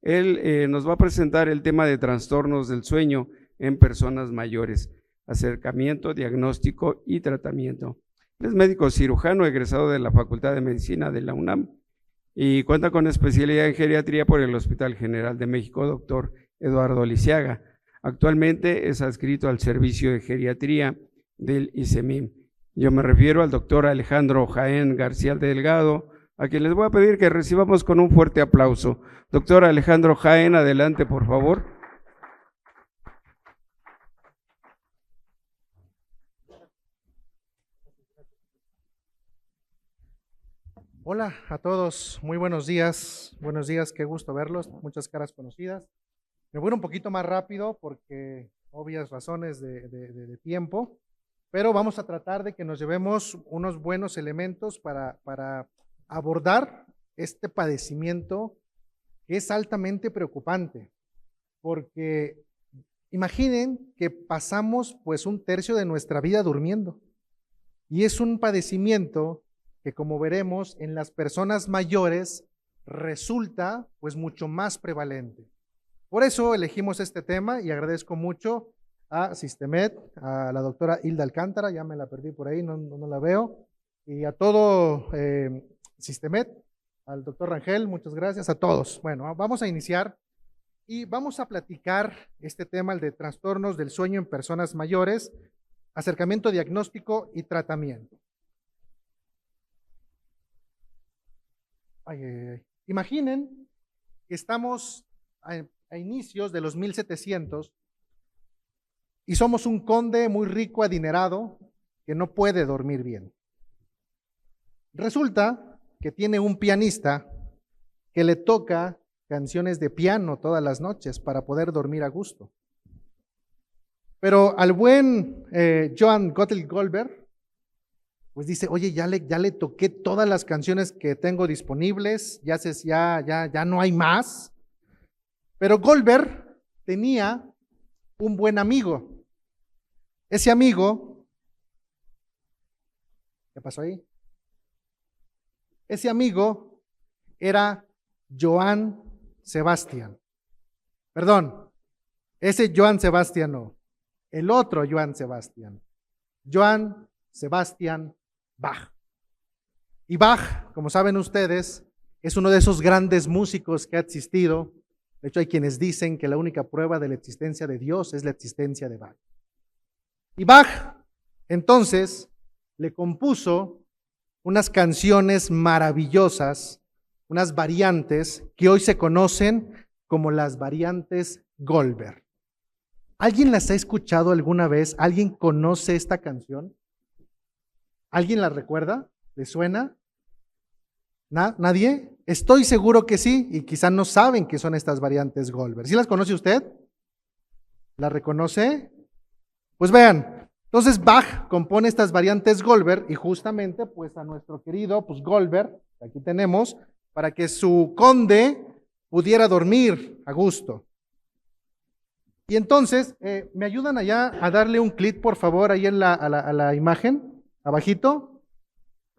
Él nos va a presentar el tema de trastornos del sueño en personas mayores, acercamiento, diagnóstico y tratamiento. Él es médico cirujano egresado de la Facultad de Medicina de la UNAM y cuenta con especialidad en geriatría por el Hospital General de México, doctor Eduardo Lisiaga. Actualmente es adscrito al servicio de geriatría del ICEMIM. Yo me refiero al doctor Alejandro Jaén García Delgado, a quien les voy a pedir que recibamos con un fuerte aplauso. Doctor Alejandro Jaén, adelante, por favor. Hola a todos, muy buenos días, qué gusto verlos, muchas caras conocidas. Me voy un poquito más rápido porque obvias razones de tiempo, pero vamos a tratar de que nos llevemos unos buenos elementos para abordar este padecimiento que es altamente preocupante, porque imaginen que pasamos pues un tercio de nuestra vida durmiendo y es un padecimiento que, como veremos, en las personas mayores resulta pues mucho más prevalente. Por eso elegimos este tema y agradezco mucho a Sistemet, a la doctora Hilda Alcántara, ya me la perdí por ahí, no la veo, y a todo Sistemet, al doctor Rangel, muchas gracias a todos. Bueno, vamos a iniciar y vamos a platicar este tema, el de trastornos del sueño en personas mayores, acercamiento diagnóstico y tratamiento. Imaginen que estamos a inicios de los 1700 y somos un conde muy rico, adinerado, que no puede dormir bien. Resulta que tiene un pianista que le toca canciones de piano todas las noches para poder dormir a gusto. Pero al buen Johann Gottlieb Goldberg, pues dice, oye, ya le toqué todas las canciones que tengo disponibles, ya no hay más. Pero Goldberg tenía un buen amigo. Ese amigo, ¿qué pasó ahí? Ese amigo era Johann Sebastian. Perdón, ese Johann Sebastian no, el otro Johann Sebastian. Johann Sebastian Bach. Y Bach, como saben ustedes, es uno de esos grandes músicos que ha existido. De hecho, hay quienes dicen que la única prueba de la existencia de Dios es la existencia de Bach. Y Bach, entonces, le compuso unas canciones maravillosas, unas variantes que hoy se conocen como las variantes Goldberg. ¿Alguien las ha escuchado alguna vez? ¿Alguien conoce esta canción? ¿Alguien la recuerda? ¿Le suena? ¿Nadie? Estoy seguro que sí, y quizá no saben qué son estas variantes Goldberg. ¿Sí las conoce usted? ¿La reconoce? Pues vean, entonces Bach compone estas variantes Goldberg y justamente pues a nuestro querido pues Goldberg, aquí tenemos, para que su conde pudiera dormir a gusto. Y entonces, ¿me ayudan allá a darle un clic, por favor, ahí en a la imagen? Abajito,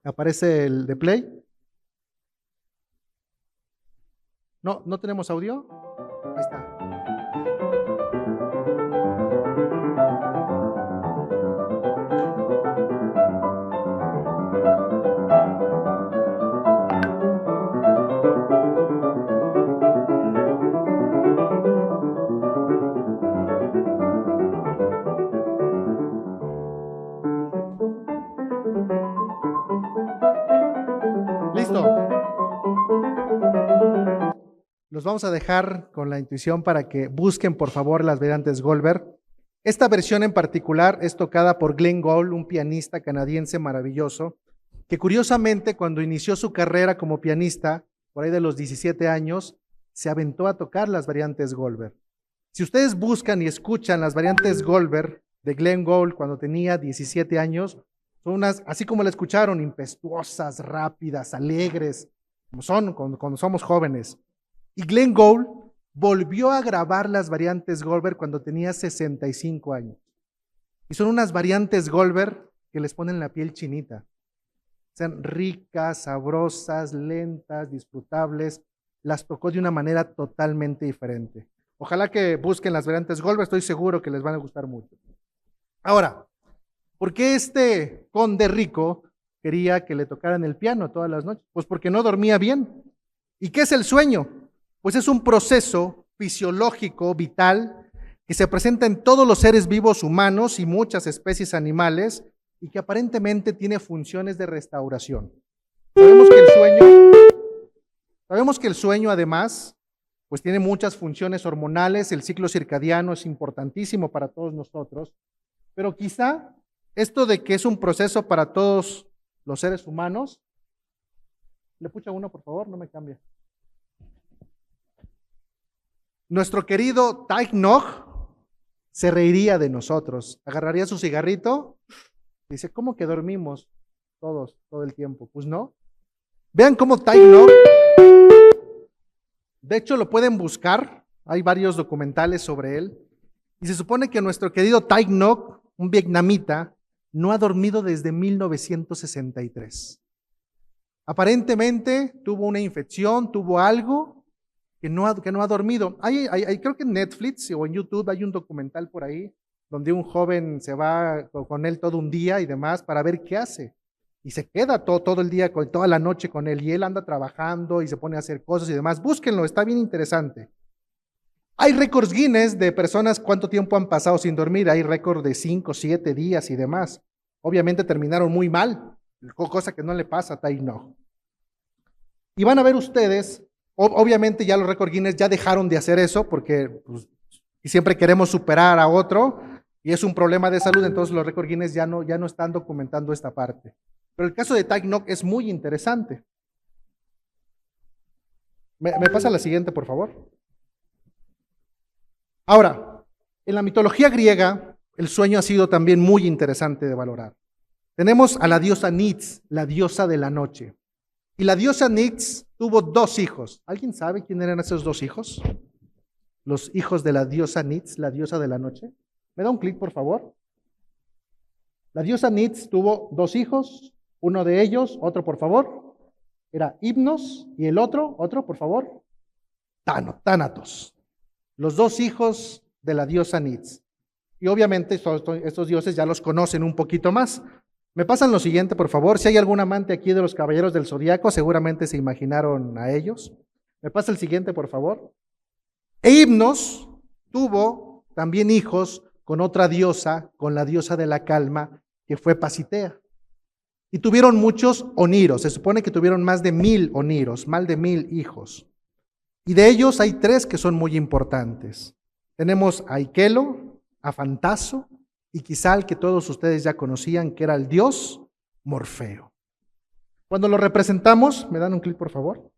aparece el de play. ¿No tenemos audio? Ahí está. Los vamos a dejar con la intuición para que busquen por favor las variantes Goldberg. Esta versión en particular es tocada por Glenn Gould, un pianista canadiense maravilloso, que curiosamente cuando inició su carrera como pianista, por ahí de los 17 años, se aventó a tocar las variantes Goldberg. Si ustedes buscan y escuchan las variantes Goldberg de Glenn Gould cuando tenía 17 años, son unas, así como la escucharon, impetuosas, rápidas, alegres, como son cuando somos jóvenes. Y Glenn Gould volvió a grabar las variantes Goldberg cuando tenía 65 años. Y son unas variantes Goldberg que les ponen la piel chinita. Sean ricas, sabrosas, lentas, disfrutables. las tocó de una manera totalmente diferente. Ojalá que busquen las variantes Goldberg, estoy seguro que les van a gustar mucho. Ahora, ¿por qué este conde rico quería que le tocaran el piano todas las noches? Pues porque no dormía bien. ¿Y qué es el sueño? Pues es un proceso fisiológico, vital, que se presenta en todos los seres vivos humanos y muchas especies animales y que aparentemente tiene funciones de restauración. Sabemos que el sueño además, pues tiene muchas funciones hormonales, el ciclo circadiano es importantísimo para todos nosotros, pero quizá esto de que es un proceso para todos los seres humanos, le pucha uno por favor, no me cambie. Nuestro querido Thich Nhat se reiría de nosotros, agarraría su cigarrito, dice, ¿cómo que dormimos todos, todo el tiempo? Pues no. Vean cómo Thich Nhat, de hecho lo pueden buscar, hay varios documentales sobre él, y se supone que nuestro querido Thich Nhat, un vietnamita, no ha dormido desde 1963. Aparentemente tuvo una infección, tuvo algo que no ha dormido. Creo que en Netflix o en YouTube hay un documental por ahí donde un joven se va con él todo un día y demás para ver qué hace. Y se queda todo el día, toda la noche con él y él anda trabajando y se pone a hacer cosas y demás. Búsquenlo, está bien interesante. Hay récords Guinness de personas cuánto tiempo han pasado sin dormir. Hay récord de 5, 7 días y demás. Obviamente terminaron muy mal, cosa que no le pasa a Thich Nhat. Y van a ver ustedes, obviamente ya los récords Guinness ya dejaron de hacer eso porque pues, siempre queremos superar a otro y es un problema de salud, entonces los récords Guinness ya no están documentando esta parte. Pero el caso de Thich Nhat es muy interesante. ¿Me pasa la siguiente, por favor? Ahora, en la mitología griega, el sueño ha sido también muy interesante de valorar. Tenemos a la diosa Nyx, la diosa de la noche. Y la diosa Nyx tuvo 2 hijos. ¿Alguien sabe quién eran esos 2 hijos? Los hijos de la diosa Nyx, la diosa de la noche. ¿Me da un clic, por favor? La diosa Nyx tuvo 2 hijos. Uno de ellos, otro por favor, era Hipnos y el otro, por favor, Tánatos. Los 2 hijos de la diosa Nyx. Y obviamente estos dioses ya los conocen un poquito más. Me pasan lo siguiente, por favor. Si hay algún amante aquí de los caballeros del Zodiaco, seguramente se imaginaron a ellos. Me pasa el siguiente, por favor. E Hipnos tuvo también hijos con otra diosa, con la diosa de la calma, que fue Pasitea. Y tuvieron muchos oniros. Se supone que tuvieron más de 1000 oniros, más de 1000 hijos. Y de ellos hay 3 que son muy importantes. Tenemos a Ikelo, a Fantaso y quizá al que todos ustedes ya conocían, que era el dios Morfeo. Cuando lo representamos, ¿me dan un clic por favor?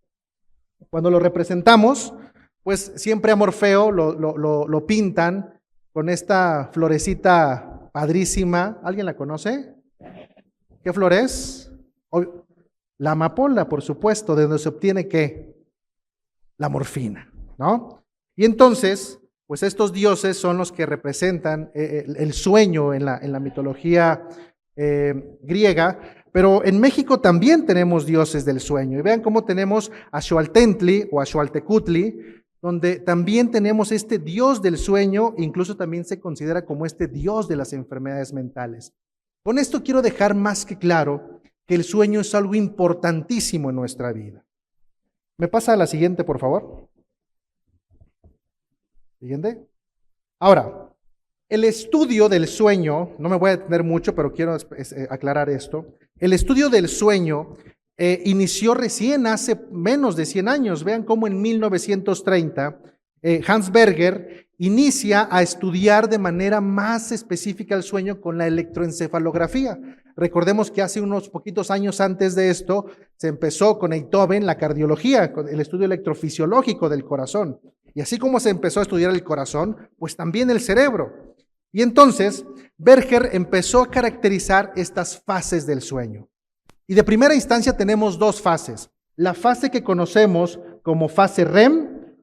Cuando lo representamos, pues siempre a Morfeo lo pintan con esta florecita padrísima. ¿Alguien la conoce? ¿Qué flor es? La amapola, por supuesto, de donde se obtiene ¿qué? La morfina, ¿no? Y entonces, pues estos dioses son los que representan el sueño en la mitología griega, pero en México también tenemos dioses del sueño. Y vean cómo tenemos a Xoaltentli o a Xoaltecutli, donde también tenemos este dios del sueño, incluso también se considera como este dios de las enfermedades mentales. Con esto quiero dejar más que claro que el sueño es algo importantísimo en nuestra vida. ¿Me pasa a la siguiente, por favor? Siguiente. Ahora, el estudio del sueño, no me voy a detener mucho, pero quiero aclarar esto. El estudio del sueño inició recién hace menos de 100 años. Vean cómo en 1930 Hans Berger inicia a estudiar de manera más específica el sueño con la electroencefalografía. Recordemos que hace unos poquitos años antes de esto se empezó con Beethoven la cardiología, con el estudio electrofisiológico del corazón. Y así como se empezó a estudiar el corazón, pues también el cerebro. Y entonces Berger empezó a caracterizar estas fases del sueño. Y de primera instancia tenemos 2 fases. La fase que conocemos como fase REM,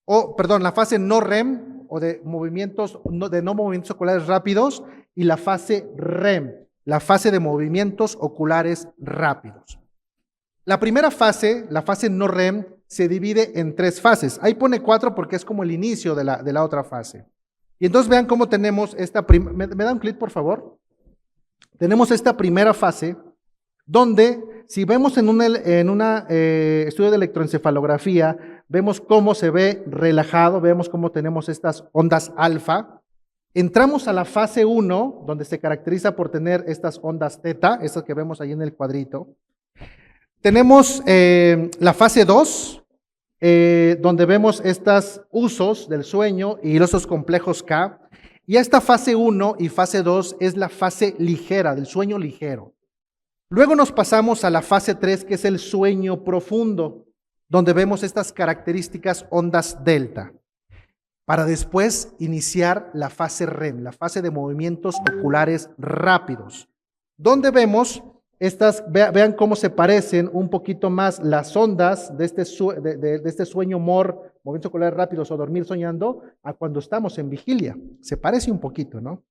la fase no REM, o de no movimientos oculares rápidos, y la fase REM, la fase de movimientos oculares rápidos. La primera fase, la fase no REM, se divide en 3 fases. Ahí pone 4 porque es como el inicio de la otra fase. Y entonces vean cómo tenemos esta ¿Me da un clic, por favor? Tenemos esta primera fase donde, si vemos en un estudio de electroencefalografía, vemos cómo se ve relajado, vemos cómo tenemos estas ondas alfa. Entramos a la fase 1, donde se caracteriza por tener estas ondas teta, estas que vemos ahí en el cuadrito. Tenemos la fase 2, donde vemos estos usos del sueño y esos complejos K. Y esta fase 1 y fase 2 es la fase ligera, del sueño ligero. Luego nos pasamos a la fase 3, que es el sueño profundo, donde vemos estas características ondas delta, para después iniciar la fase REM, la fase de movimientos oculares rápidos, donde vemos vean cómo se parecen un poquito más las ondas de este sueño MOR, movimientos oculares rápidos o dormir soñando, a cuando estamos en vigilia. Se parece un poquito, ¿no?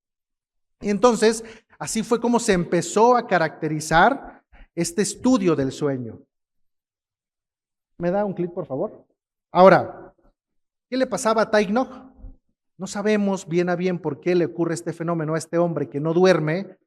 Y entonces, así fue como se empezó a caracterizar este estudio del sueño. ¿Me da un clic, por favor? Ahora, ¿qué le pasaba a Thich Nhat Hanh? No sabemos bien a bien por qué le ocurre este fenómeno a este hombre que no duerme,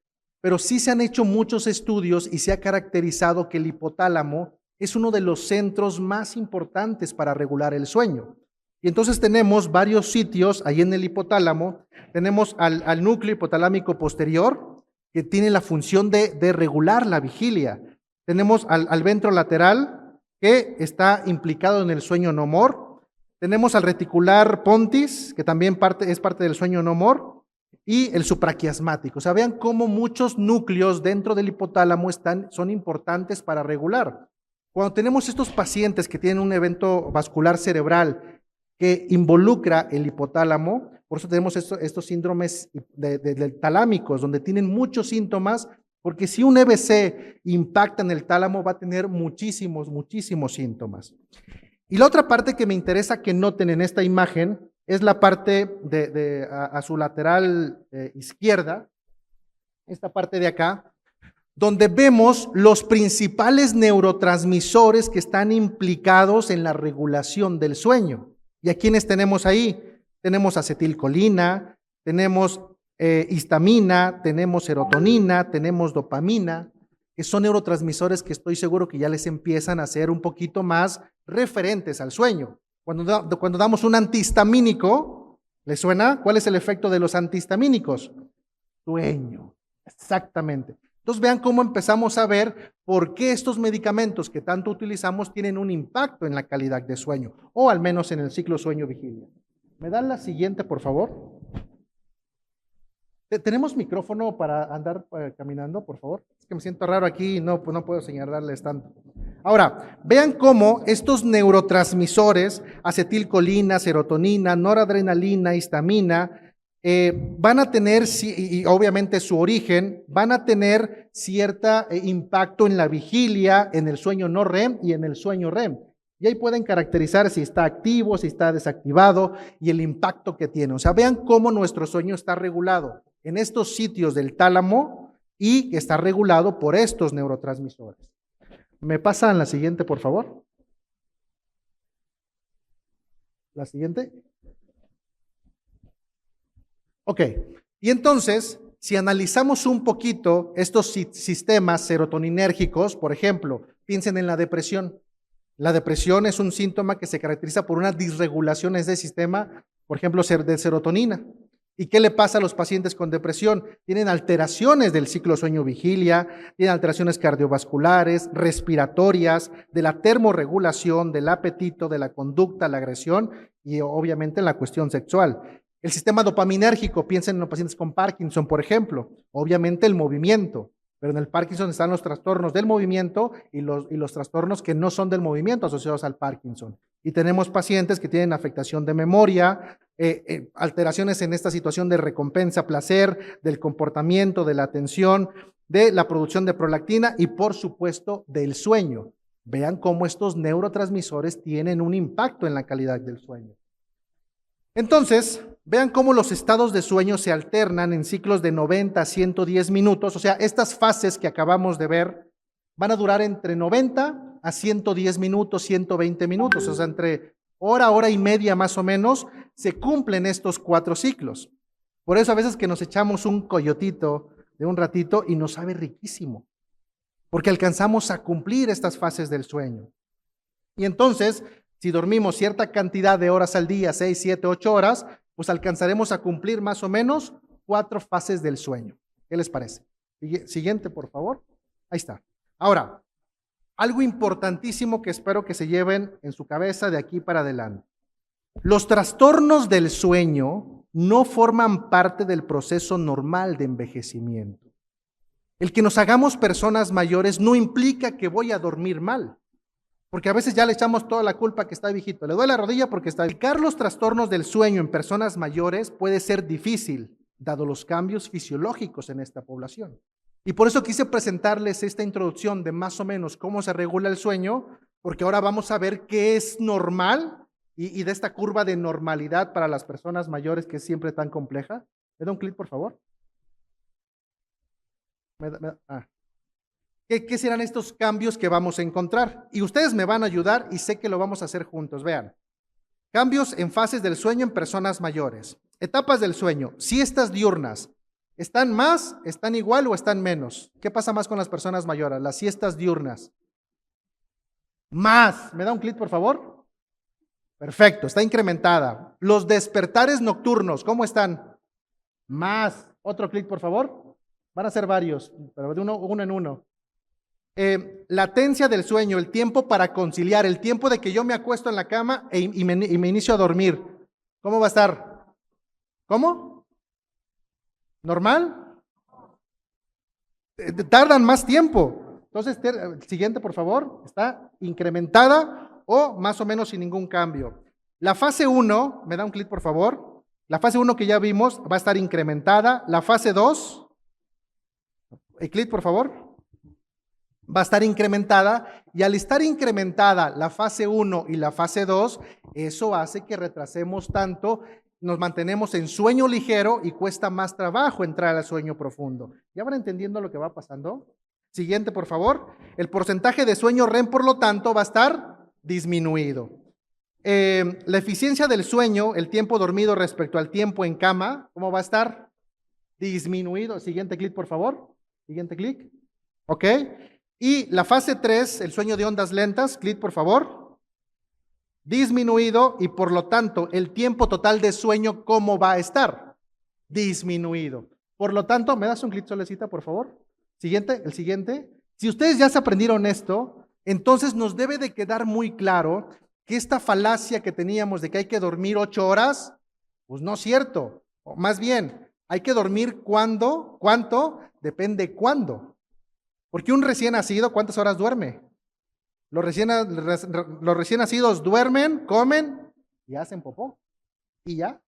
pero sí se han hecho muchos estudios y se ha caracterizado que el hipotálamo es uno de los centros más importantes para regular el sueño. Y entonces tenemos varios sitios ahí en el hipotálamo. Tenemos al núcleo hipotalámico posterior, que tiene la función de regular la vigilia. Tenemos al ventro lateral, que está implicado en el sueño no mor. Tenemos al reticular pontis, que también es parte del sueño no mor. Y el supraquiasmático. O sea, vean cómo muchos núcleos dentro del hipotálamo son importantes para regular. Cuando tenemos estos pacientes que tienen un evento vascular cerebral que involucra el hipotálamo, por eso tenemos estos síndromes talámicos, donde tienen muchos síntomas, porque si un EBC impacta en el tálamo, va a tener muchísimos síntomas. Y la otra parte que me interesa que noten en esta imagen es la parte a su lateral izquierda, esta parte de acá, donde vemos los principales neurotransmisores que están implicados en la regulación del sueño. ¿Y a quiénes tenemos ahí? Tenemos acetilcolina, tenemos histamina, tenemos serotonina, tenemos dopamina, que son neurotransmisores que estoy seguro que ya les empiezan a ser un poquito más referentes al sueño. Cuando damos un antihistamínico, ¿les suena? ¿Cuál es el efecto de los antihistamínicos? Sueño, exactamente. Entonces vean cómo empezamos a ver por qué estos medicamentos que tanto utilizamos tienen un impacto en la calidad de sueño, o al menos en el ciclo sueño-vigilia. ¿Me dan la siguiente, por favor? ¿Tenemos micrófono para andar caminando, por favor? Es que me siento raro aquí y no puedo señalarles tanto. Ahora, vean cómo estos neurotransmisores, acetilcolina, serotonina, noradrenalina, histamina, van a tener, y obviamente su origen, van a tener cierto impacto en la vigilia, en el sueño no REM y en el sueño REM. Y ahí pueden caracterizar si está activo, si está desactivado y el impacto que tiene. O sea, vean cómo nuestro sueño está regulado en estos sitios del tálamo y está regulado por estos neurotransmisores. ¿Me pasan la siguiente, por favor? ¿La siguiente? Ok, y entonces, si analizamos un poquito estos sistemas serotoninérgicos, por ejemplo, piensen en la depresión. La depresión es un síntoma que se caracteriza por unas disregulaciones del sistema, por ejemplo, de serotonina. ¿Y qué le pasa a los pacientes con depresión? Tienen alteraciones del ciclo sueño-vigilia, tienen alteraciones cardiovasculares, respiratorias, de la termorregulación, del apetito, de la conducta, la agresión y obviamente en la cuestión sexual. El sistema dopaminérgico, piensen en los pacientes con Parkinson, por ejemplo, obviamente el movimiento, pero en el Parkinson están los trastornos del movimiento y los trastornos que no son del movimiento asociados al Parkinson. Y tenemos pacientes que tienen afectación de memoria, alteraciones en esta situación de recompensa, placer, del comportamiento, de la atención, de la producción de prolactina y por supuesto del sueño. Vean cómo estos neurotransmisores tienen un impacto en la calidad del sueño. Entonces, vean cómo los estados de sueño se alternan en ciclos de 90 a 110 minutos. O sea, estas fases que acabamos de ver van a durar entre 90 a 110 minutos, 120 minutos, o sea, entre hora, hora y media más o menos, se cumplen estos 4 ciclos. Por eso a veces que nos echamos un coyotito de un ratito y nos sabe riquísimo, porque alcanzamos a cumplir estas fases del sueño. Y entonces, si dormimos cierta cantidad de horas al día, 6, 7, 8 horas, pues alcanzaremos a cumplir más o menos 4 fases del sueño. ¿Qué les parece? Siguiente, por favor. Ahí está. Ahora, algo importantísimo que espero que se lleven en su cabeza de aquí para adelante. Los trastornos del sueño no forman parte del proceso normal de envejecimiento. El que nos hagamos personas mayores no implica que voy a dormir mal, porque a veces ya le echamos toda la culpa que está viejito. Le duele la rodilla porque está. Explicar los trastornos del sueño en personas mayores puede ser difícil, dado los cambios fisiológicos en esta población. Y por eso quise presentarles esta introducción de más o menos cómo se regula el sueño, porque ahora vamos a ver qué es normal y de esta curva de normalidad para las personas mayores que es siempre tan compleja. ¿Me da un clic, por favor? ¿Qué serán estos cambios que vamos a encontrar? Y ustedes me van a ayudar y sé que lo vamos a hacer juntos. Vean, cambios en fases del sueño en personas mayores. Etapas del sueño, siestas diurnas. ¿Están más, están igual o están menos? ¿Qué pasa más con las personas mayores? Las siestas diurnas. Más. ¿Me da un clic, por favor? Perfecto, está incrementada. Los despertares nocturnos, ¿cómo están? Más. Otro clic, por favor. Van a ser varios, pero de uno en uno. Latencia del sueño, el tiempo para conciliar, el tiempo de que yo me acuesto en la cama y me inicio a dormir. ¿Cómo va a estar? ¿Cómo? ¿Normal? Tardan más tiempo. Entonces, siguiente, por favor. Está incrementada o más o menos sin ningún cambio. La fase 1, me da un clic, por favor. La fase 1 que ya vimos va a estar incrementada. La fase 2, el clic, por favor, va a estar incrementada. Y al estar incrementada la fase 1 y la fase 2, eso hace que retrasemos tanto. Nos mantenemos en sueño ligero y cuesta más trabajo entrar al sueño profundo. ¿Ya van entendiendo lo que va pasando? Siguiente, por favor. El porcentaje de sueño REM, por lo tanto, va a estar disminuido. La eficiencia del sueño, el tiempo dormido respecto al tiempo en cama, ¿cómo va a estar? Disminuido. Siguiente clic, por favor. Siguiente clic. Ok. Y la fase 3, el sueño de ondas lentas, clic, por favor. Disminuido y por lo tanto el tiempo total de sueño, ¿cómo va a estar? Disminuido. Por lo tanto, ¿me das un clic, Solecita, por favor? Siguiente, el siguiente. Si ustedes ya se aprendieron esto, entonces nos debe de quedar muy claro que esta falacia que teníamos de que hay que dormir 8 horas, pues no es cierto. O más bien, hay que dormir ¿cuándo? ¿Cuánto? Depende cuándo. Porque un recién nacido, ¿cuántas horas duerme? Los recién nacidos duermen, comen y hacen popó. Y ya.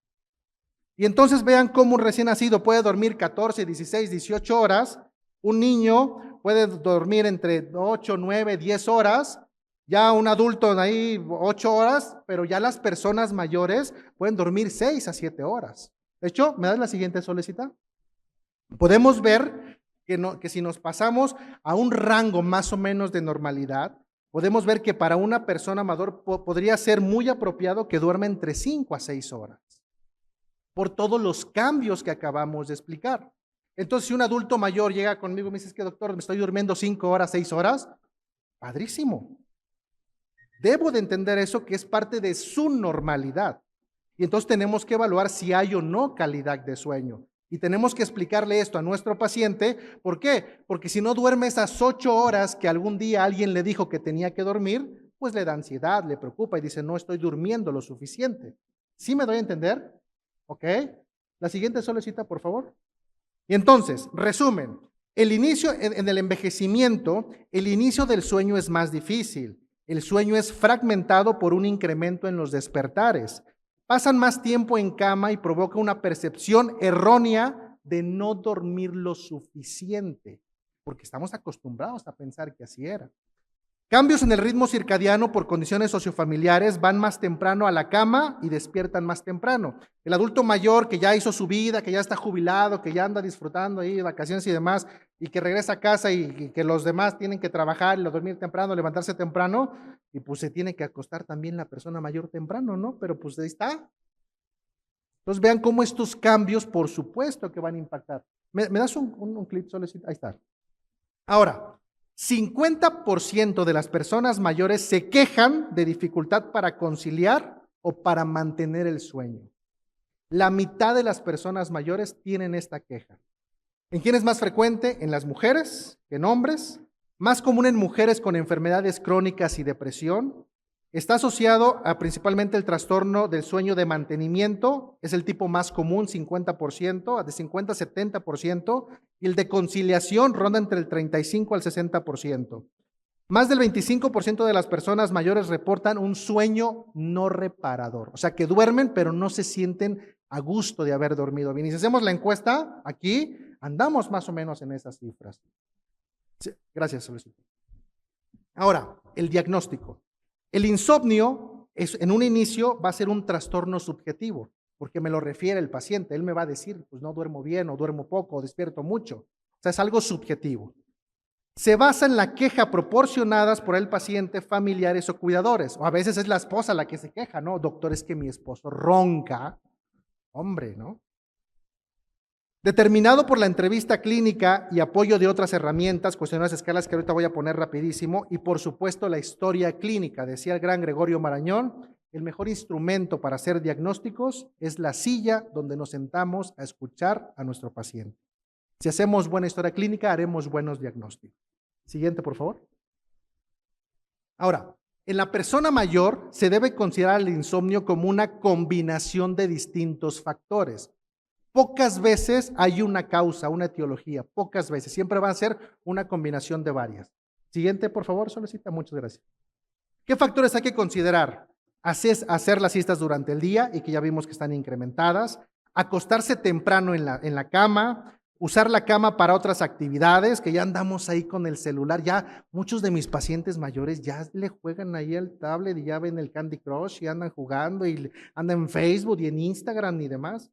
Y entonces vean cómo un recién nacido puede dormir 14, 16, 18 horas. Un niño puede dormir entre 8, 9, 10 horas. Ya un adulto ahí 8 horas, pero ya las personas mayores pueden dormir 6 a 7 horas. De hecho, ¿me das la siguiente, Solecita? Podemos ver que si nos pasamos a un rango más o menos de normalidad, podemos ver que para una persona mayor podría ser muy apropiado que duerma entre 5 a 6 horas, por todos los cambios que acabamos de explicar. Entonces, si un adulto mayor llega conmigo y me dice, es que doctor, me estoy durmiendo 5 horas, 6 horas, padrísimo. Debo de entender eso, que es parte de su normalidad. Y entonces tenemos que evaluar si hay o no calidad de sueño. Y tenemos que explicarle esto a nuestro paciente. ¿Por qué? Porque si no duerme esas 8 horas que algún día alguien le dijo que tenía que dormir, pues le da ansiedad, le preocupa y dice, no estoy durmiendo lo suficiente. ¿Sí me doy a entender? ¿Ok? La siguiente Solecita, por favor. Y entonces, resumen, el inicio en el envejecimiento, el inicio del sueño es más difícil. El sueño es fragmentado por un incremento en los despertares. Pasan más tiempo en cama y provoca una percepción errónea de no dormir lo suficiente, porque estamos acostumbrados a pensar que así era. Cambios en el ritmo circadiano por condiciones sociofamiliares, van más temprano a la cama y despiertan más temprano. El adulto mayor que ya hizo su vida, que ya está jubilado, que ya anda disfrutando ahí de vacaciones y demás, y que regresa a casa y que los demás tienen que trabajar y dormir temprano, levantarse temprano, y pues se tiene que acostar también la persona mayor temprano, ¿no? Pero pues ahí está. Entonces vean cómo estos cambios, por supuesto que van a impactar. ¿Me das un clip solo? Ahí está. Ahora, 50% de las personas mayores se quejan de dificultad para conciliar o para mantener el sueño. La mitad de las personas mayores tienen esta queja. ¿En quién es más frecuente? En las mujeres que en hombres. Más común en mujeres con enfermedades crónicas y depresión. Está asociado a principalmente el trastorno del sueño de mantenimiento, es el tipo más común, 50%, de 50 a 70%, y el de conciliación ronda entre el 35 al 60%. Más del 25% de las personas mayores reportan un sueño no reparador, o sea que duermen pero no se sienten a gusto de haber dormido bien. Y si hacemos la encuesta aquí, andamos más o menos en esas cifras. Sí, gracias, solicito. Ahora, el diagnóstico. El insomnio en un inicio va a ser un trastorno subjetivo, porque me lo refiere el paciente. Él me va a decir, pues no duermo bien, o duermo poco, o despierto mucho. O sea, es algo subjetivo. Se basa en la queja proporcionadas por el paciente, familiares o cuidadores. O a veces es la esposa la que se queja, ¿no? Doctor, es que mi esposo ronca. Hombre, ¿no? Determinado por la entrevista clínica y apoyo de otras herramientas, cuestionarios, escalas que ahorita voy a poner rapidísimo, y por supuesto la historia clínica. Decía el gran Gregorio Marañón, el mejor instrumento para hacer diagnósticos es la silla donde nos sentamos a escuchar a nuestro paciente. Si hacemos buena historia clínica, haremos buenos diagnósticos. Siguiente, por favor. Ahora, en la persona mayor se debe considerar el insomnio como una combinación de distintos factores. Pocas veces hay una causa, una etiología, pocas veces. Siempre va a ser una combinación de varias. Siguiente, por favor, solicita. Muchas gracias. ¿Qué factores hay que considerar? Hacer las siestas durante el día y que ya vimos que están incrementadas. Acostarse temprano en la cama. Usar la cama para otras actividades, que ya andamos ahí con el celular. Ya muchos de mis pacientes mayores ya le juegan ahí al tablet y ya ven el Candy Crush y andan jugando y andan en Facebook y en Instagram y demás.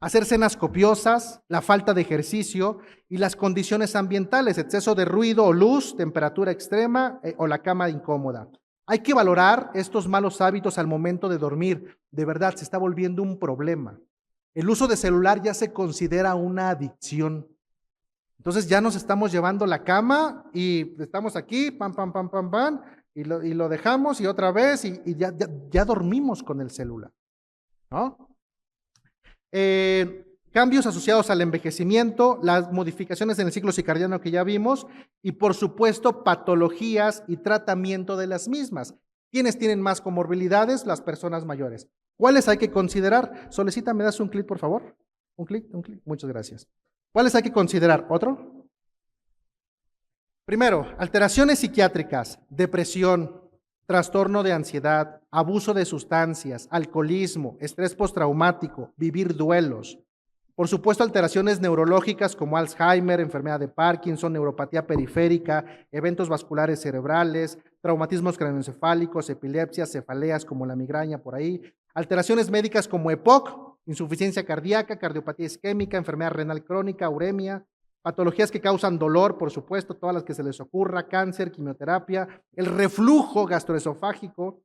Hacer cenas copiosas, la falta de ejercicio y las condiciones ambientales, exceso de ruido o luz, temperatura extrema o la cama incómoda. Hay que valorar estos malos hábitos al momento de dormir. De verdad, se está volviendo un problema. El uso de celular ya se considera una adicción. Entonces ya nos estamos llevando la cama y estamos aquí, pam, pam, pam, pam, pam, y lo dejamos y otra vez y ya dormimos con el celular, ¿no? Cambios asociados al envejecimiento, las modificaciones en el ciclo circadiano que ya vimos y por supuesto patologías y tratamiento de las mismas. ¿Quiénes tienen más comorbilidades? Las personas mayores. ¿Cuáles hay que considerar? Solicita, ¿me das un clic, por favor? Un clic. Muchas gracias. ¿Cuáles hay que considerar? ¿Otro? Primero, alteraciones psiquiátricas, depresión, trastorno de ansiedad, abuso de sustancias, alcoholismo, estrés postraumático, vivir duelos. Por supuesto, alteraciones neurológicas como Alzheimer, enfermedad de Parkinson, neuropatía periférica, eventos vasculares cerebrales, traumatismos craneoencefálicos, epilepsias, cefaleas como la migraña por ahí, alteraciones médicas como EPOC, insuficiencia cardíaca, cardiopatía isquémica, enfermedad renal crónica, uremia, patologías que causan dolor, por supuesto, todas las que se les ocurra, cáncer, quimioterapia, el reflujo gastroesofágico,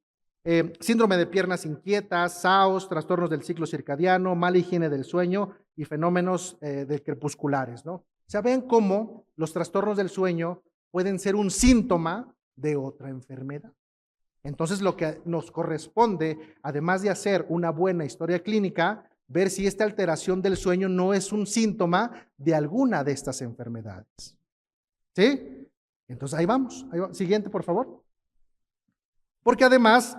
síndrome de piernas inquietas, SAOS, trastornos del ciclo circadiano, mala higiene del sueño y fenómenos crepusculares, ¿no? O sea, ven cómo los trastornos del sueño pueden ser un síntoma de otra enfermedad. Entonces, lo que nos corresponde, además de hacer una buena historia clínica, ver si esta alteración del sueño no es un síntoma de alguna de estas enfermedades. ¿Sí? Entonces, ahí vamos. Siguiente, por favor. Porque además,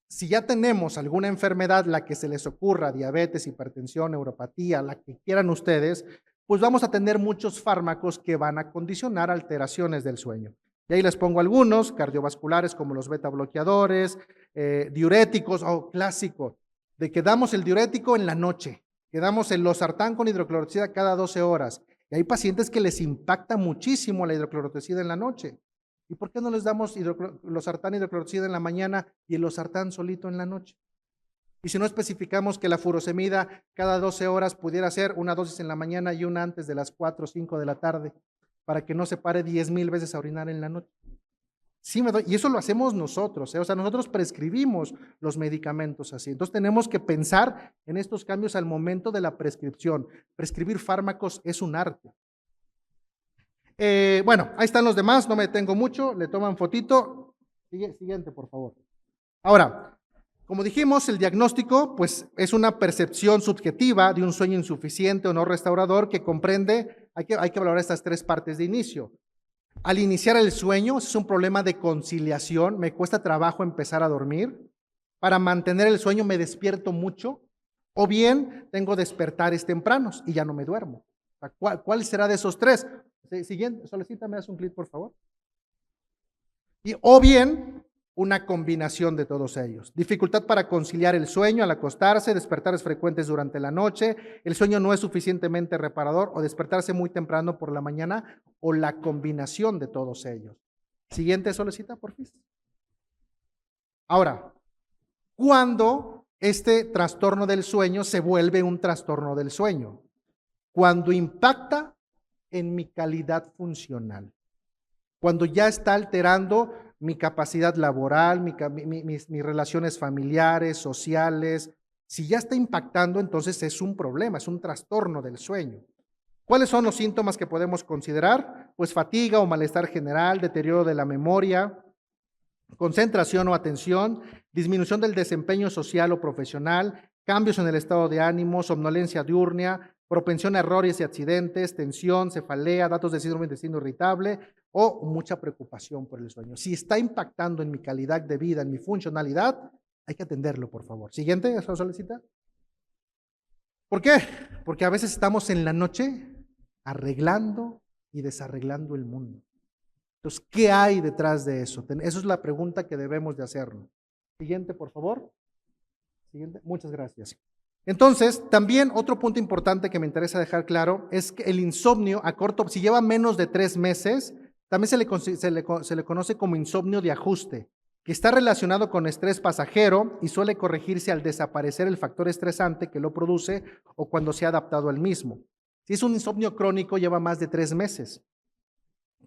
si ya tenemos alguna enfermedad, la que se les ocurra, diabetes, hipertensión, neuropatía, la que quieran ustedes, pues vamos a tener muchos fármacos que van a condicionar alteraciones del sueño. Y ahí les pongo algunos, cardiovasculares como los beta bloqueadores, diuréticos, clásico, de que damos el diurético en la noche, que damos el losartán con hidrocloroticida cada 12 horas. Y hay pacientes que les impacta muchísimo la hidrocloroticida en la noche. ¿Y por qué no les damos losartán hidrocloroticida en la mañana y el losartán solito en la noche? Y si no especificamos que la furosemida cada 12 horas pudiera ser una dosis en la mañana y una antes de las 4 o 5 de la tarde, para que no se pare 10,000 veces a orinar en la noche. Sí me doy, y eso lo hacemos nosotros, o sea, nosotros prescribimos los medicamentos así. Entonces tenemos que pensar en estos cambios al momento de la prescripción. Prescribir fármacos es un arte. Bueno, ahí están los demás, no me detengo mucho, le toman fotito. Siguiente, por favor. Ahora, como dijimos, el diagnóstico pues es una percepción subjetiva de un sueño insuficiente o no restaurador que comprende, hay que valorar estas tres partes de inicio. Al iniciar el sueño, es un problema de conciliación, me cuesta trabajo empezar a dormir. Para mantener el sueño me despierto mucho, o bien tengo despertares tempranos y ya no me duermo. ¿Cuál será de esos tres? Siguiente, Solecita, ¿me das un clic, por favor? O bien, una combinación de todos ellos. Dificultad para conciliar el sueño al acostarse, despertares frecuentes durante la noche, el sueño no es suficientemente reparador o despertarse muy temprano por la mañana o la combinación de todos ellos. Siguiente, Solecita, por favor. Ahora, ¿cuándo este trastorno del sueño se vuelve un trastorno del sueño? Cuando impacta en mi calidad funcional. Cuando ya está alterando mi capacidad laboral, mis relaciones familiares, sociales, si ya está impactando, entonces es un problema, es un trastorno del sueño. ¿Cuáles son los síntomas que podemos considerar? Pues fatiga o malestar general, deterioro de la memoria, concentración o atención, disminución del desempeño social o profesional, cambios en el estado de ánimo, somnolencia diurna, propensión a errores y accidentes, tensión, cefalea, datos de síndrome de intestino irritable o mucha preocupación por el sueño. Si está impactando en mi calidad de vida, en mi funcionalidad, hay que atenderlo, por favor. Siguiente, Solecita. ¿Por qué? Porque a veces estamos en la noche arreglando y desarreglando el mundo. Entonces, ¿qué hay detrás de eso? Esa es la pregunta que debemos de hacernos. Siguiente, por favor. Siguiente. Muchas gracias. Entonces, también otro punto importante que me interesa dejar claro es que el insomnio a corto, si lleva menos de 3 meses, también se le conoce como insomnio de ajuste, que está relacionado con estrés pasajero y suele corregirse al desaparecer el factor estresante que lo produce o cuando se ha adaptado al mismo. Si es un insomnio crónico, lleva más de 3 meses,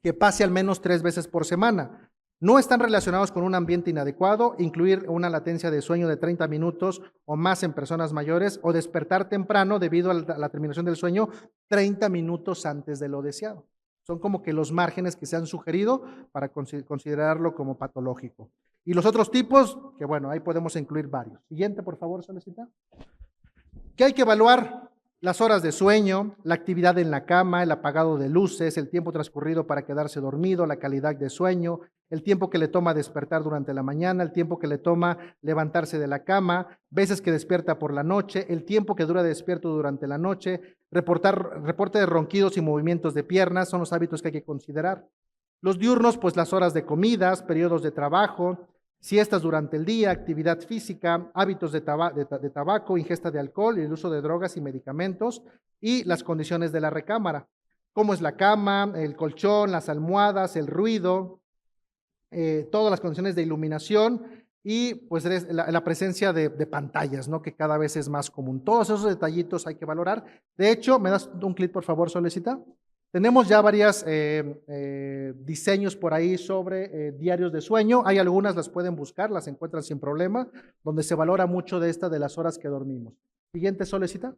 que pase al menos 3 veces por semana. No están relacionados con un ambiente inadecuado, incluir una latencia de sueño de 30 minutos o más en personas mayores o despertar temprano debido a la terminación del sueño 30 minutos antes de lo deseado. Son como que los márgenes que se han sugerido para considerarlo como patológico. Y los otros tipos, que bueno, ahí podemos incluir varios. Siguiente, por favor, Solecita. ¿Qué hay que evaluar? Las horas de sueño, la actividad en la cama, el apagado de luces, el tiempo transcurrido para quedarse dormido, la calidad de sueño, el tiempo que le toma despertar durante la mañana, el tiempo que le toma levantarse de la cama, veces que despierta por la noche, el tiempo que dura despierto durante la noche, reporte de ronquidos y movimientos de piernas, son los hábitos que hay que considerar. Los diurnos, pues las horas de comidas, periodos de trabajo, siestas durante el día, actividad física, hábitos de tabaco, ingesta de alcohol y el uso de drogas y medicamentos y las condiciones de la recámara. Cómo es la cama, el colchón, las almohadas, el ruido, todas las condiciones de iluminación y pues la presencia de pantallas, ¿no? Que cada vez es más común. Todos esos detallitos hay que valorar. De hecho, ¿me das un clic, por favor, Solecita? Tenemos ya varios diseños por ahí sobre diarios de sueño. Hay algunas, las pueden buscar, las encuentran sin problema, donde se valora mucho de las horas que dormimos. Siguiente, Solecita.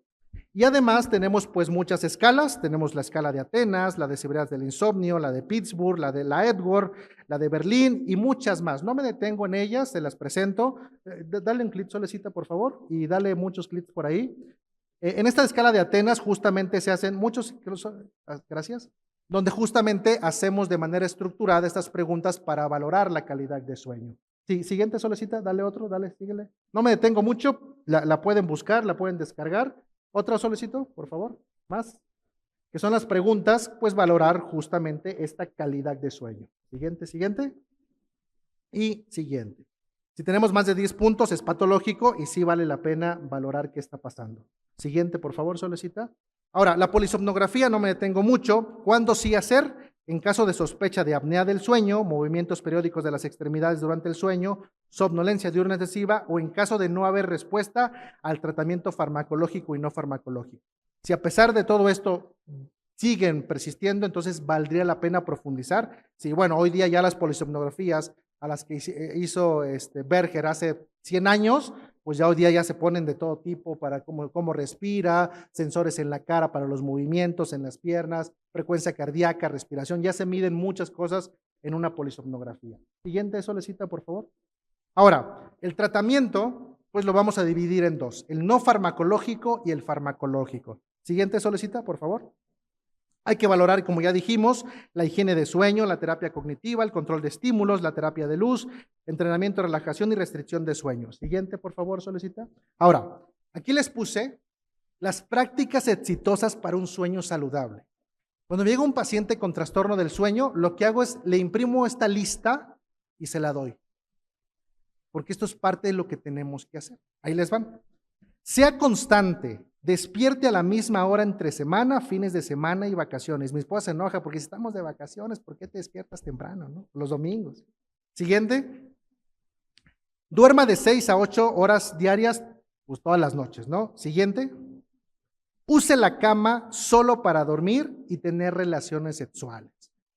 Y además tenemos pues muchas escalas. Tenemos la escala de Atenas, la de severidad del insomnio, la de Pittsburgh, la de la Edward, la de Berlín y muchas más. No me detengo en ellas, se las presento. Dale un clic, Solecita, por favor, y dale muchos clics por ahí. En esta escala de Atenas justamente se hacen muchos, gracias, donde justamente hacemos de manera estructurada estas preguntas para valorar la calidad de sueño. Sí, siguiente, Solecita, dale otro, dale, síguele. No me detengo mucho, la pueden buscar, la pueden descargar. Otro, Solecito, por favor, más. Que son las preguntas, pues valorar justamente esta calidad de sueño. Siguiente, siguiente. Y siguiente. Si tenemos más de 10 puntos es patológico y sí vale la pena valorar qué está pasando. Siguiente, por favor, Solecita. Ahora, la polisomnografía, no me detengo mucho. ¿Cuándo sí hacer? En caso de sospecha de apnea del sueño, movimientos periódicos de las extremidades durante el sueño, somnolencia diurna excesiva o en caso de no haber respuesta al tratamiento farmacológico y no farmacológico. Si a pesar de todo esto siguen persistiendo, entonces valdría la pena profundizar. Sí, bueno, hoy día ya las polisomnografías a las que hizo Berger hace 100 años, pues ya hoy día ya se ponen de todo tipo para cómo respira, sensores en la cara para los movimientos, en las piernas, frecuencia cardíaca, respiración, ya se miden muchas cosas en una polisomnografía. Siguiente solecita, por favor. Ahora, el tratamiento, pues lo vamos a dividir en dos, el no farmacológico y el farmacológico. Siguiente solecita, por favor. Hay que valorar, como ya dijimos, la higiene de sueño, la terapia cognitiva, el control de estímulos, la terapia de luz, entrenamiento, relajación y restricción de sueño. Siguiente, por favor, solicita. Ahora, aquí les puse las prácticas exitosas para un sueño saludable. Cuando llega un paciente con trastorno del sueño, lo que hago es le imprimo esta lista y se la doy. Porque esto es parte de lo que tenemos que hacer. Ahí les van. Sea constante. Despierte a la misma hora entre semana, fines de semana y vacaciones. Mi esposa se enoja porque si estamos de vacaciones, ¿por qué te despiertas temprano, no? Los domingos. Siguiente. Duerma de 6 a 8 horas diarias, pues todas las noches, ¿no? Siguiente. Use la cama solo para dormir y tener relaciones sexuales.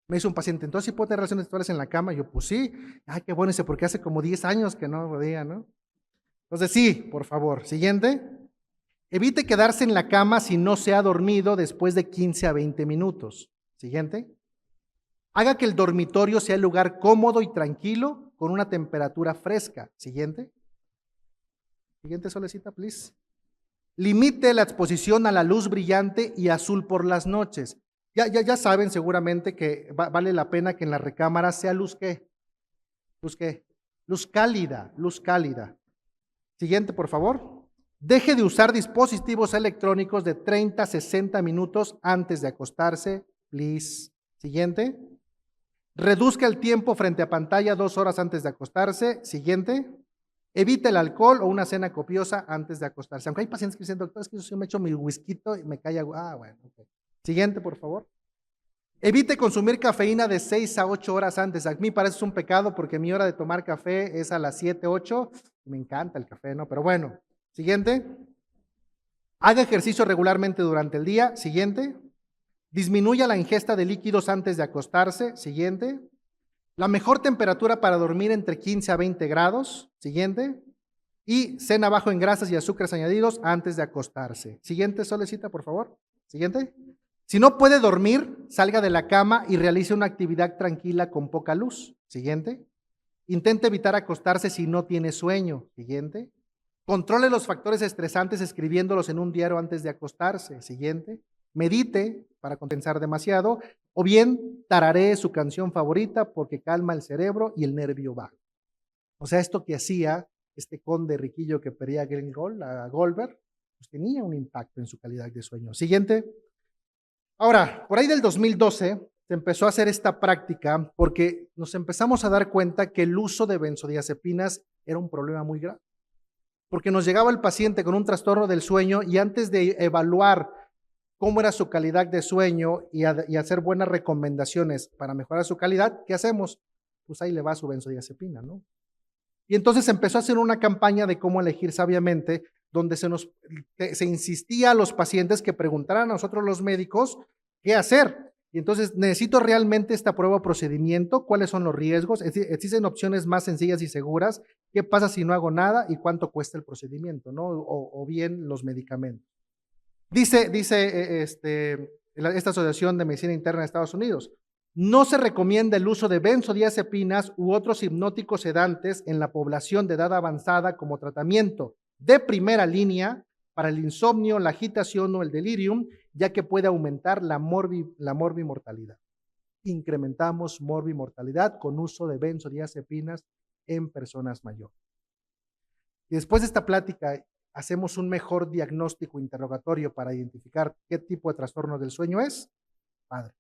Me dice un paciente, entonces, ¿sí puedo tener relaciones sexuales en la cama? Yo, pues sí. Ay, qué bueno, dice, porque hace como 10 años que no podía, ¿no? Entonces, sí, por favor. Siguiente. Evite quedarse en la cama si no se ha dormido después de 15 a 20 minutos. Siguiente. Haga que el dormitorio sea el lugar cómodo y tranquilo con una temperatura fresca. Siguiente. Siguiente solecita, please. Limite la exposición a la luz brillante y azul por las noches. Ya saben seguramente que vale la pena que en la recámara sea luz, ¿qué? ¿Luz qué? Luz cálida, luz cálida. Siguiente, por favor. Deje de usar dispositivos electrónicos de 30 a 60 minutos antes de acostarse, please. Siguiente. Reduzca el tiempo frente a pantalla 2 horas antes de acostarse. Siguiente. Evite el alcohol o una cena copiosa antes de acostarse. Aunque hay pacientes que dicen, doctor, es que yo me echo mi whisky y me cae agua. Ah, bueno. Okay. Siguiente, por favor. Evite consumir cafeína de 6 a 8 horas antes. A mí parece un pecado porque mi hora de tomar café es a las 7, 8. Me encanta el café, ¿no? Pero bueno. Siguiente. Haga ejercicio regularmente durante el día. Siguiente. Disminuya la ingesta de líquidos antes de acostarse. Siguiente. La mejor temperatura para dormir entre 15 a 20 grados. Siguiente. Y cena bajo en grasas y azúcares añadidos antes de acostarse. Siguiente solecita, por favor. Siguiente. Si no puede dormir, salga de la cama y realice una actividad tranquila con poca luz. Siguiente. Intente evitar acostarse si no tiene sueño. Siguiente. Controle los factores estresantes escribiéndolos en un diario antes de acostarse. Siguiente. Medite para compensar demasiado. O bien tararee su canción favorita porque calma el cerebro y el nervio vago. O sea, esto que hacía este conde riquillo que pedía a Goldberg, pues tenía un impacto en su calidad de sueño. Siguiente. Ahora, por ahí del 2012 se empezó a hacer esta práctica porque nos empezamos a dar cuenta que el uso de benzodiazepinas era un problema muy grave. Porque nos llegaba el paciente con un trastorno del sueño y antes de evaluar cómo era su calidad de sueño y hacer buenas recomendaciones para mejorar su calidad, ¿qué hacemos? Pues ahí le va su benzodiazepina, ¿no? Y entonces empezó a hacer una campaña de cómo elegir sabiamente, donde se insistía a los pacientes que preguntaran a nosotros los médicos qué hacer. Y entonces, necesito realmente esta prueba o procedimiento, cuáles son los riesgos, existen opciones más sencillas y seguras, qué pasa si no hago nada y cuánto cuesta el procedimiento, ¿no? O bien los medicamentos. Dice esta Asociación de Medicina Interna de Estados Unidos, no se recomienda el uso de benzodiazepinas u otros hipnóticos sedantes en la población de edad avanzada como tratamiento de primera línea para el insomnio, la agitación o el delirium, ya que puede aumentar la morbimortalidad. Incrementamos morbimortalidad con uso de benzodiazepinas en personas mayores. Y después de esta plática, hacemos un mejor diagnóstico interrogatorio para identificar qué tipo de trastorno del sueño es, padre.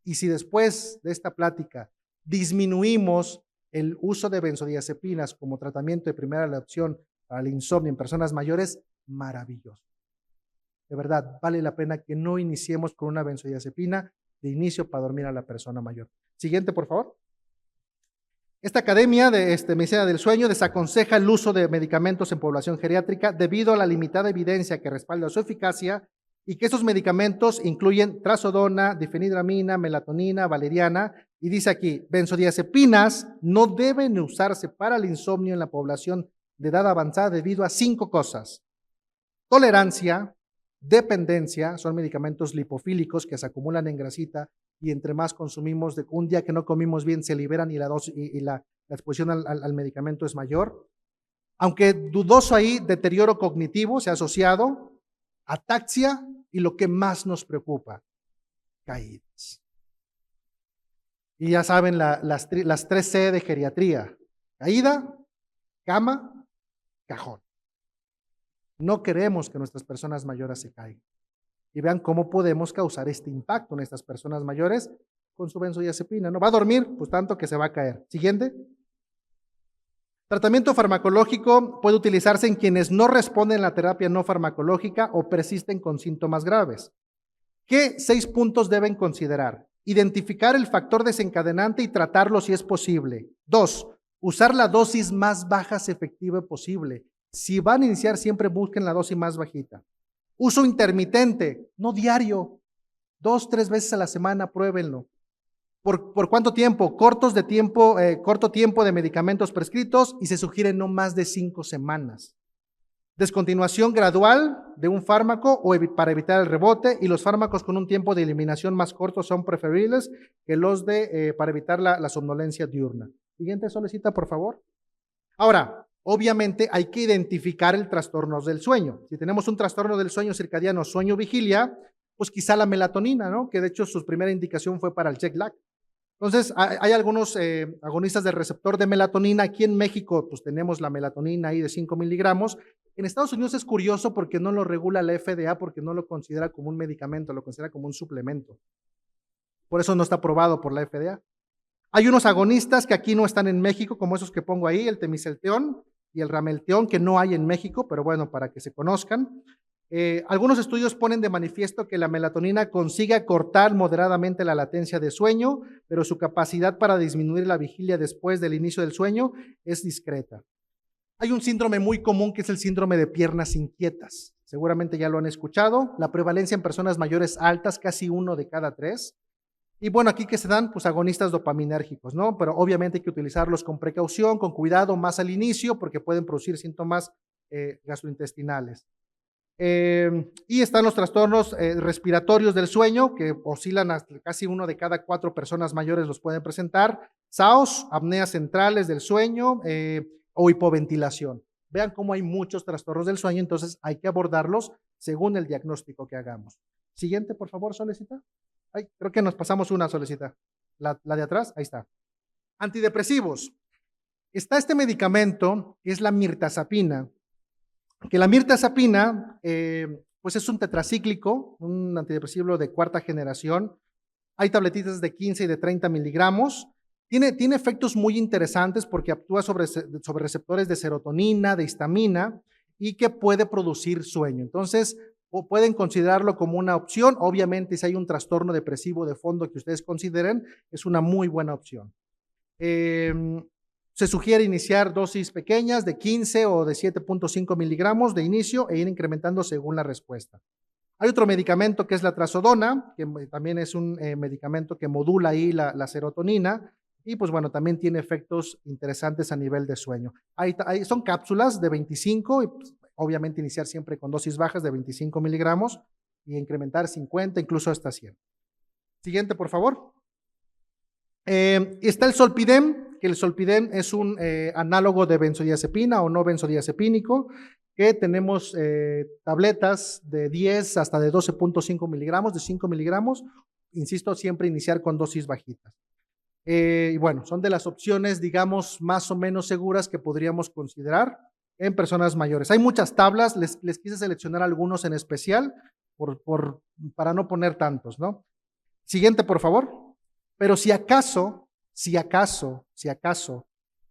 Y si después de esta plática disminuimos el uso de benzodiazepinas como tratamiento de primera opción para el insomnio en personas mayores, maravilloso. De verdad, vale la pena que no iniciemos con una benzodiazepina de inicio para dormir a la persona mayor. Siguiente, por favor. Esta academia de medicina del sueño desaconseja el uso de medicamentos en población geriátrica debido a la limitada evidencia que respalda su eficacia y que esos medicamentos incluyen trazodona, difenhidramina, melatonina, valeriana, y dice aquí, benzodiazepinas no deben usarse para el insomnio en la población de edad avanzada debido a 5 cosas. Tolerancia, dependencia, son medicamentos lipofílicos que se acumulan en grasita y entre más consumimos, de un día que no comimos bien se liberan y la dosis y la exposición al medicamento es mayor. Aunque dudoso ahí, deterioro cognitivo se ha asociado, ataxia y lo que más nos preocupa, caídas. Y ya saben las 3C de geriatría, caída, cama, cajón. No queremos que nuestras personas mayores se caigan. Y vean cómo podemos causar este impacto en estas personas mayores con su benzodiazepina. ¿No va a dormir? Pues tanto que se va a caer. Siguiente. Tratamiento farmacológico puede utilizarse en quienes no responden a la terapia no farmacológica o persisten con síntomas graves. ¿Qué 6 puntos deben considerar? Identificar el factor desencadenante y tratarlo si es posible. 2. Usar la dosis más baja efectiva posible. Si van a iniciar, siempre busquen la dosis más bajita. Uso intermitente, no diario, 2, 3 veces a la semana, pruébenlo. ¿Por cuánto tiempo? Corto tiempo de medicamentos prescritos y se sugiere no más de 5 semanas. Descontinuación gradual de un fármaco para evitar el rebote, y los fármacos con un tiempo de eliminación más corto son preferibles que los para evitar la somnolencia diurna. Siguiente solecita, por favor. Ahora, obviamente hay que identificar el trastorno del sueño. Si tenemos un trastorno del sueño circadiano, sueño-vigilia, pues quizá la melatonina, ¿no? Que de hecho su primera indicación fue para el jet lag. Entonces, hay algunos agonistas del receptor de melatonina. Aquí en México, pues tenemos la melatonina ahí de 5 miligramos. En Estados Unidos es curioso porque no lo regula la FDA, porque no lo considera como un medicamento, lo considera como un suplemento. Por eso no está aprobado por la FDA. Hay unos agonistas que aquí no están en México, como esos que pongo ahí, el temicelteón y el ramelteón, que no hay en México, pero bueno, para que se conozcan. Algunos estudios ponen de manifiesto que la melatonina consigue cortar moderadamente la latencia de sueño, pero su capacidad para disminuir la vigilia después del inicio del sueño es discreta. Hay un síndrome muy común que es el síndrome de piernas inquietas. Seguramente ya lo han escuchado. La prevalencia en personas mayores altas, casi 1 de cada 3. Y bueno, aquí que se dan, pues agonistas dopaminérgicos, ¿no? Pero obviamente hay que utilizarlos con precaución, con cuidado, más al inicio, porque pueden producir síntomas gastrointestinales. Y están los trastornos respiratorios del sueño, que oscilan hasta casi 1 de cada 4 personas mayores los pueden presentar. SAOS, apneas centrales del sueño o hipoventilación. Vean cómo hay muchos trastornos del sueño, entonces hay que abordarlos según el diagnóstico que hagamos. Siguiente, por favor, Solecita. Ay, creo que nos pasamos una, Solecita. La de atrás, ahí está. Antidepresivos. Está este medicamento, que es la mirtazapina, que la mirtazapina, pues es un tetracíclico, un antidepresivo de 4ª generación. Hay tabletitas de 15 y de 30 miligramos. Tiene efectos muy interesantes porque actúa sobre receptores de serotonina, de histamina, y que puede producir sueño. Entonces, pueden considerarlo como una opción. Obviamente, si hay un trastorno depresivo de fondo que ustedes consideren, es una muy buena opción. Se sugiere iniciar dosis pequeñas de 15 o de 7.5 miligramos de inicio e ir incrementando según la respuesta. Hay otro medicamento que es la trazodona, que también es un medicamento que modula ahí la serotonina y pues bueno, también tiene efectos interesantes a nivel de sueño. Son cápsulas de 25 y pues, obviamente iniciar siempre con dosis bajas de 25 miligramos y incrementar 50, incluso hasta 100. Siguiente, por favor. Está el Zolpidem, que el Zolpidem es un análogo de benzodiazepina o no benzodiazepínico, que tenemos tabletas de 10 hasta de 12.5 miligramos, de 5 miligramos, insisto, siempre iniciar con dosis bajitas. Y bueno, son de las opciones, digamos, más o menos seguras que podríamos considerar en personas mayores. Hay muchas tablas, les quise seleccionar algunos en especial para no poner tantos, ¿no? Siguiente, por favor. Pero si acaso,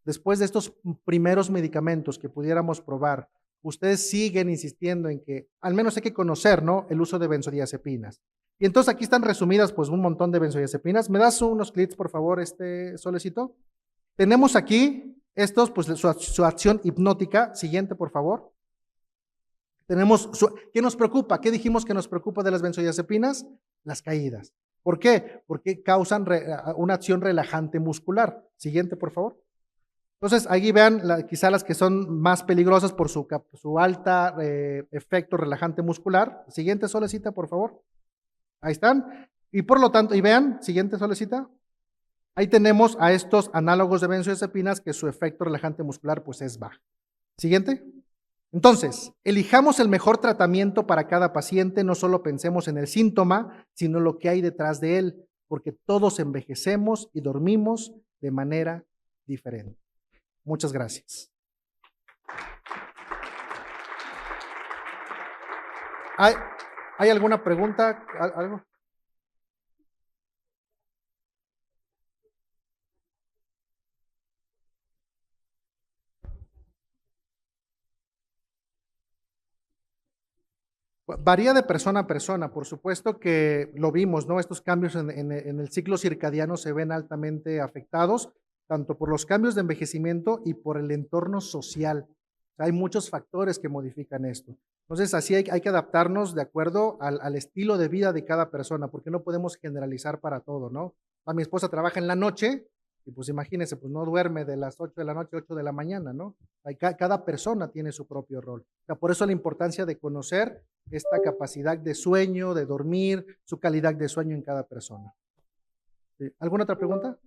después de estos primeros medicamentos que pudiéramos probar, ustedes siguen insistiendo en que al menos hay que conocer, ¿no?, el uso de benzodiazepinas. Y entonces aquí están resumidas pues un montón de benzodiazepinas. ¿Me das unos clics, por favor, Solecito? Tenemos aquí estos, pues su acción hipnótica. Siguiente, por favor. Tenemos, ¿qué nos preocupa? ¿Qué dijimos que nos preocupa de las benzodiazepinas? Las caídas. ¿Por qué? Porque causan una acción relajante muscular. Siguiente, por favor. Entonces, ahí vean quizá las que son más peligrosas por su alta efecto relajante muscular. Siguiente, Solecita, por favor. Ahí están. Y por lo tanto, y vean, siguiente, Solecita. Ahí tenemos a estos análogos de benzodiazepinas que su efecto relajante muscular pues es bajo. Siguiente. Entonces, elijamos el mejor tratamiento para cada paciente, no solo pensemos en el síntoma, sino lo que hay detrás de él, porque todos envejecemos y dormimos de manera diferente. Muchas gracias. ¿Hay alguna pregunta? ¿Algo? Varía de persona a persona, por supuesto que lo vimos, ¿no? Estos cambios en el ciclo circadiano se ven altamente afectados, tanto por los cambios de envejecimiento y por el entorno social. Hay muchos factores que modifican esto. Entonces, así hay que adaptarnos de acuerdo al estilo de vida de cada persona, porque no podemos generalizar para todo, ¿no? Mi esposa trabaja en la noche y pues imagínense, pues no duerme de las 8 de la noche a 8 de la mañana, ¿no? Cada persona tiene su propio rol. O sea, por eso la importancia de conocer esta capacidad de sueño, de dormir, su calidad de sueño en cada persona. ¿Sí? ¿Alguna otra pregunta?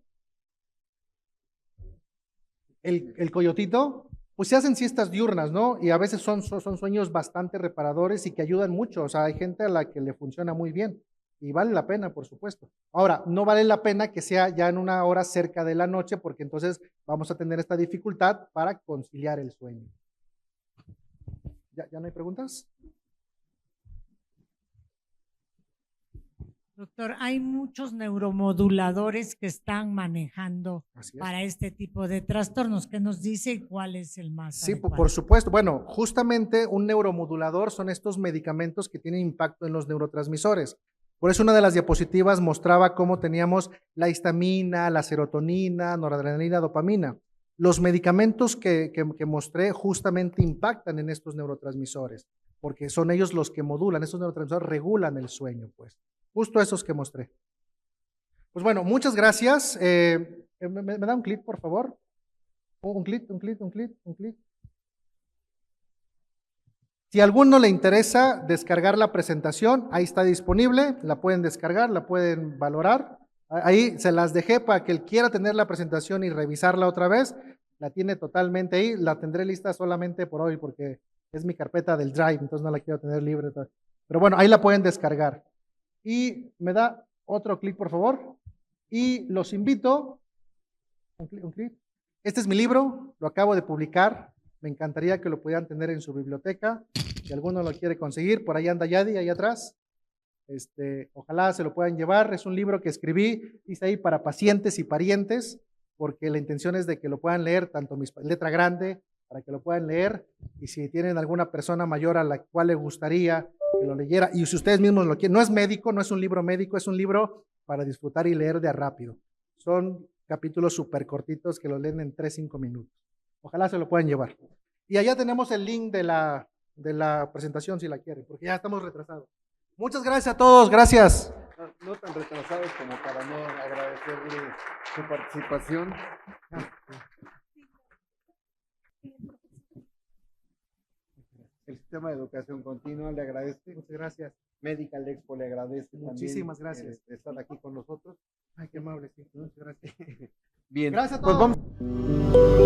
El coyotito, pues se hacen siestas diurnas, ¿no? Y a veces son sueños bastante reparadores y que ayudan mucho. O sea, hay gente a la que le funciona muy bien y vale la pena, por supuesto. Ahora, no vale la pena que sea ya en una hora cerca de la noche porque entonces vamos a tener esta dificultad para conciliar el sueño. ¿Ya no hay preguntas? Doctor, hay muchos neuromoduladores que están manejando para este tipo de trastornos. ¿Qué nos dice cuál es el más Sí, adecuado? por supuesto. Bueno, justamente un neuromodulador son estos medicamentos que tienen impacto en los neurotransmisores. Por eso una de las diapositivas mostraba cómo teníamos la histamina, la serotonina, noradrenalina, dopamina. Los medicamentos que mostré justamente impactan en estos neurotransmisores, porque son ellos los que modulan, estos neurotransmisores regulan el sueño, pues. Justo esos que mostré. Pues bueno, muchas gracias. ¿Me da un clic, por favor? Un clic. Si a alguno le interesa descargar la presentación, ahí está disponible, la pueden descargar, la pueden valorar. Ahí se las dejé para que él quiera tener la presentación y revisarla otra vez. La tiene totalmente ahí, la tendré lista solamente por hoy porque es mi carpeta del Drive, entonces no la quiero tener libre. Pero bueno, ahí la pueden descargar. Y me da otro clic, por favor. Y los invito. Un clic. Este es mi libro, lo acabo de publicar. Me encantaría que lo pudieran tener en su biblioteca. Si alguno lo quiere conseguir, por ahí anda Yadi, ahí atrás. Ojalá se lo puedan llevar. Es un libro que escribí, dice ahí para pacientes y parientes, porque la intención es de que lo puedan leer, tanto letra grande, para que lo puedan leer. Y si tienen alguna persona mayor a la cual le gustaría que lo leyera, y si ustedes mismos lo quieren, no es médico, no es un libro médico, es un libro para disfrutar y leer de a rápido. Son capítulos súper cortitos que lo leen en 3-5 minutos. Ojalá se lo puedan llevar. Y allá tenemos el link de la presentación si la quieren, porque ya estamos retrasados. Muchas gracias a todos, gracias. No tan retrasados como para no agradecerle su participación. El sistema de educación continua le agradece. Muchas gracias. Medical Expo le agradece. Muchísimas también, gracias. Estar aquí con nosotros. Ay, qué amable, sí. Muchas gracias. Bien. Gracias a pues todos. vamos.